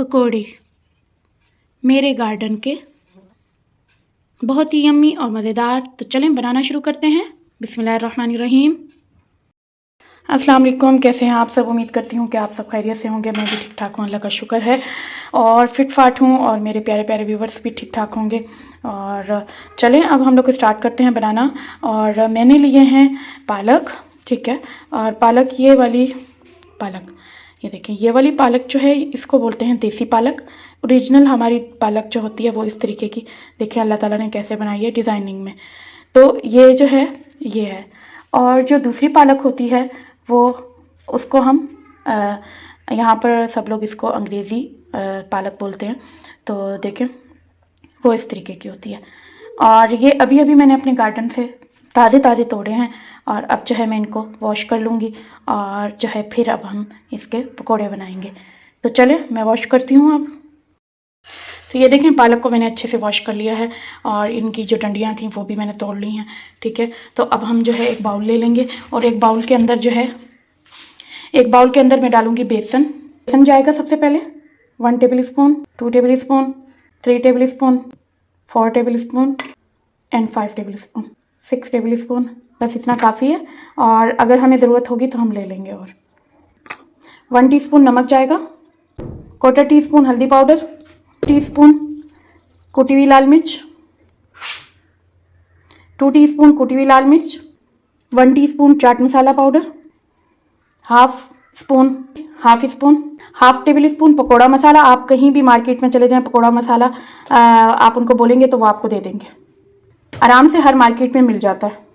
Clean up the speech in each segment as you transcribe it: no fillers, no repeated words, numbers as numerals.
पकोड़े मेरे गार्डन के, बहुत ही यम्मी और मज़ेदार। तो चलें बनाना शुरू करते हैं। बिस्मिल्लाहिर्रहमानिर्रहीम। अस्सलाम वालेकुम, कैसे हैं आप सब? उम्मीद करती हूँ कि आप सब खैरियत से होंगे। मैं भी ठीक ठाक हूँ, अल्लाह का शुक्र है, और फिट फाट हूँ, और मेरे प्यारे प्यारे व्यूवर्स भी ठीक ठाक होंगे। और चलें अब हम लोग स्टार्ट करते हैं बनाना। और मैंने लिए हैं पालक, ठीक है। और पालक, ये वाली पालक, ये देखें, ये वाली पालक जो है इसको बोलते हैं देसी पालक। ओरिजिनल हमारी पालक जो होती है वो इस तरीके की, देखिए अल्लाह ताला ने कैसे बनाई है डिज़ाइनिंग में। तो ये जो है ये है। और जो दूसरी पालक होती है वो, उसको हम यहाँ पर सब लोग इसको अंग्रेज़ी पालक बोलते हैं। तो देखें वो इस तरीके की होती है। और ये अभी अभी मैंने अपने गार्डन से ताज़े ताज़े तोड़े हैं। और अब जो है मैं इनको वॉश कर लूँगी, और जो है फिर अब हम इसके पकोड़े बनाएंगे। तो चलें मैं वॉश करती हूँ अब। तो ये देखें, पालक को मैंने अच्छे से वॉश कर लिया है, और इनकी जो डंडियाँ थी वो भी मैंने तोड़ ली हैं, ठीक है। तो अब हम जो है एक बाउल ले लेंगे, और एक बाउल के अंदर जो है, एक बाउल के अंदर मैं डालूँगी बेसन। बेसन जाएगा सबसे पहले 1 table spoon, 2 table spoon, 3 table spoon, 4 table spoon and 5 table spoon, 6 table spoon. बस इतना काफ़ी है, और अगर हमें ज़रूरत होगी तो हम ले लेंगे। और 1 टीस्पून नमक जाएगा, 1/4 टीस्पून हल्दी पाउडर, टीस्पून कुटी हुई लाल मिर्च, 2 टीस्पून कुटी हुई लाल मिर्च, 1 teaspoon chaat masala powder, half spoon, half table spoon pakora masala. आप कहीं भी मार्केट में चले जाएं, पकौड़ा मसाला आप उनको बोलेंगे तो वो आपको दे देंगे, आराम से हर मार्केट में मिल जाता है।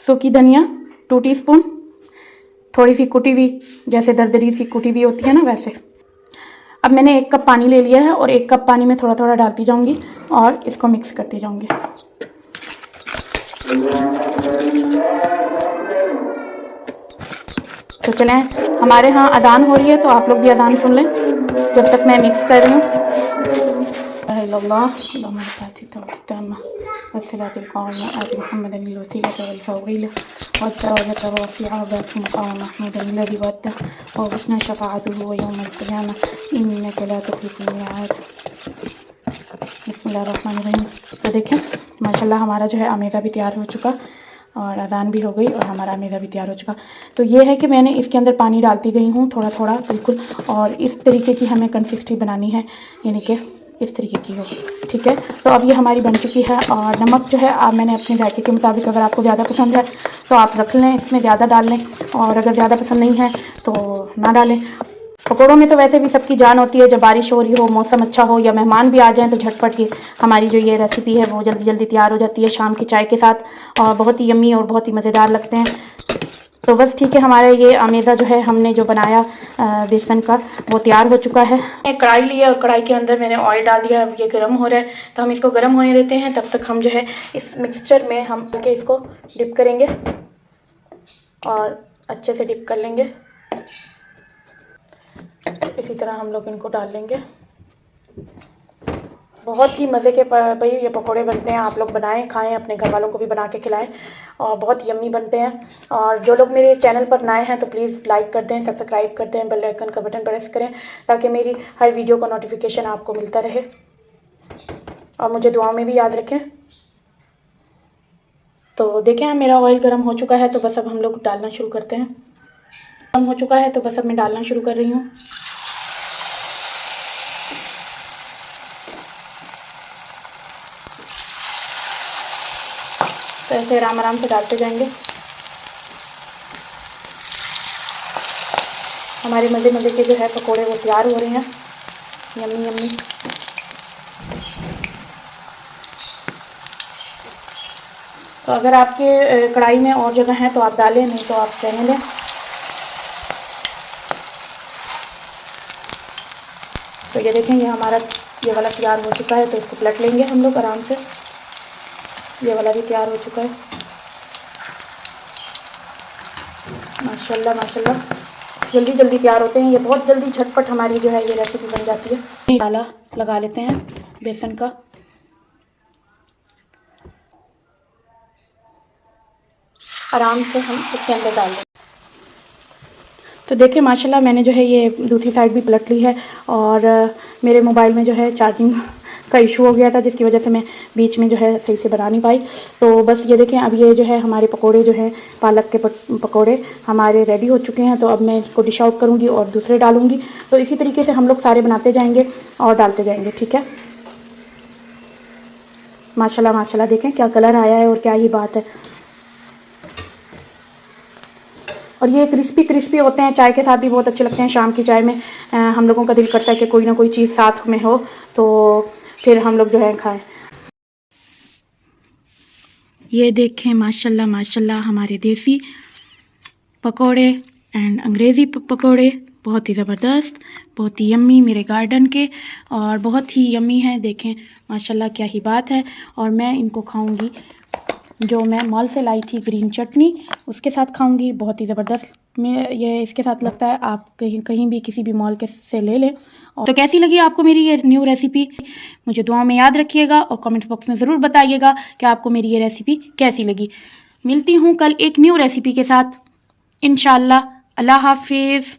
सूखी धनिया 2 टीस्पून, थोड़ी सी कुटी हुई, जैसे दरदरी सी कुटी हुई होती है ना वैसे। अब मैंने 1 कप पानी ले लिया है, और 1 कप पानी में थोड़ा थोड़ा डालती जाऊंगी और इसको मिक्स करती जाऊंगी। तो चलें, हमारे यहाँ अजान हो रही है, तो आप लोग भी अजान सुन लें जब तक मैं मिक्स कर रही हूँ। तो देखें माशाल्लाह हमारा जो है अमेज़ा भी तैयार हो चुका, और अजान भी हो गई, और हमारा अमेज़ा भी तैयार हो चुका। तो ये है कि मैंने इसके अंदर पानी डालती गई हूँ थोड़ा थोड़ा, बिल्कुल। और इस तरीके की हमें कंसिस्टेंसी बनानी है, यानी कि इस तरीके की हो, ठीक है। तो अब ये हमारी बन चुकी है। और नमक जो है आप मैंने अपने जायके के मुताबिक, अगर आपको ज़्यादा पसंद है तो आप रख लें, इसमें ज़्यादा डाल लें, और अगर ज़्यादा पसंद नहीं है तो ना डालें। पकौड़ों में तो वैसे भी सबकी जान होती है, जब बारिश हो रही हो, मौसम अच्छा हो, या मेहमान भी आ जाएं, तो झटपट की हमारी जो ये रेसिपी है वो जल्दी जल्दी तैयार हो जाती है शाम की चाय के साथ, और बहुत ही यम्मी और बहुत ही मज़ेदार लगते हैं। तो बस ठीक है, हमारा ये अमेज़ा जो है हमने जो बनाया बेसन का, वो तैयार हो चुका है। एक कढ़ाई ली है, और कढ़ाई के अंदर मैंने ऑयल डाल दिया। अब ये गर्म हो रहा है, तो हम इसको गर्म होने देते हैं। तब तक हम जो है इस मिक्सचर में हम के इसको डिप करेंगे, और अच्छे से डिप कर लेंगे। इसी तरह हम लोग इनको डाल लेंगे। बहुत ही मज़े के भाई ये पकोड़े बनते हैं, आप लोग बनाएं, खाएं, अपने घर वालों को भी बना के खिलाएं, और बहुत यम्मी बनते हैं। और जो लोग मेरे चैनल पर नए हैं तो प्लीज़ लाइक कर दें, सब्सक्राइब कर दें, बेल आइकन का बटन प्रेस करें, ताकि मेरी हर वीडियो का नोटिफिकेशन आपको मिलता रहे, और मुझे दुआओं में भी याद रखें। तो देखें मेरा ऑयल गर्म हो चुका है, तो बस अब हम लोग डालना शुरू करते हैं। गर्म हो चुका है, तो बस अब मैं डालना शुरू कर रही हूँ। तो ऐसे आराम आराम से डालते जाएंगे। हमारे मज़े मज़े के जो है पकोड़े वो तैयार हो रहे हैं, यम्मी यम्मी। तो अगर आपके कढ़ाई में और जगह है तो आप डालें, नहीं तो आप रहने लें। तो ये देखें, ये हमारा ये वाला तैयार हो चुका है, तो इसको पलट लेंगे हम लोग आराम से। ये वाला भी तैयार हो चुका है, माशाल्लाह माशाल्लाह, जल्दी जल्दी तैयार होते हैं ये, बहुत जल्दी झटपट हमारी जो है ये रेसिपी बन जाती है। मसाला लगा लेते हैं बेसन का। आराम से हम इसके अंदर डाल दें। तो देखिए माशाल्लाह मैंने जो है ये दूसरी साइड भी पलट ली है और मेरे मोबाइल में जो है चार्जिंग का इशू हो गया था, जिसकी वजह से मैं बीच में जो है सही से बना नहीं पाई। तो बस ये देखें, अब ये जो है हमारे पकोड़े जो हैं पालक के पकोड़े हमारे रेडी हो चुके हैं। तो अब मैं इसको डिश आउट करूँगी और दूसरे डालूँगी। तो इसी तरीके से हम लोग सारे बनाते जाएंगे और डालते जाएंगे, ठीक है। माशाल्लाह माशाल्लाह देखें क्या कलर आया है और क्या ही बात है। और ये क्रिस्पी क्रिस्पी होते हैं, चाय के साथ भी बहुत अच्छे लगते हैं। शाम की चाय में हम लोगों का दिल करता है कि कोई ना कोई चीज़ साथ में हो, तो फिर हम लोग जो है खाएं। ये देखें माशाल्लाह माशाल्लाह हमारे देसी पकोड़े एंड अंग्रेज़ी पकोड़े, बहुत ही ज़बरदस्त, बहुत ही यम्मी, मेरे गार्डन के, और बहुत ही यम्मी है। देखें माशाल्लाह क्या ही बात है। और मैं इनको खाऊंगी जो मैं मॉल से लाई थी ग्रीन चटनी, उसके साथ खाऊंगी। बहुत ही ज़बरदस्त में ये इसके साथ लगता है। आप कहीं भी किसी भी मॉल के से ले लें। तो कैसी लगी आपको मेरी ये न्यू रेसिपी, मुझे दुआ में याद रखिएगा और कमेंट्स बॉक्स में ज़रूर बताइएगा कि आपको मेरी ये रेसिपी कैसी लगी। मिलती हूँ कल एक न्यू रेसिपी के साथ इंशाल्लाह। अल्लाह हाफिज़।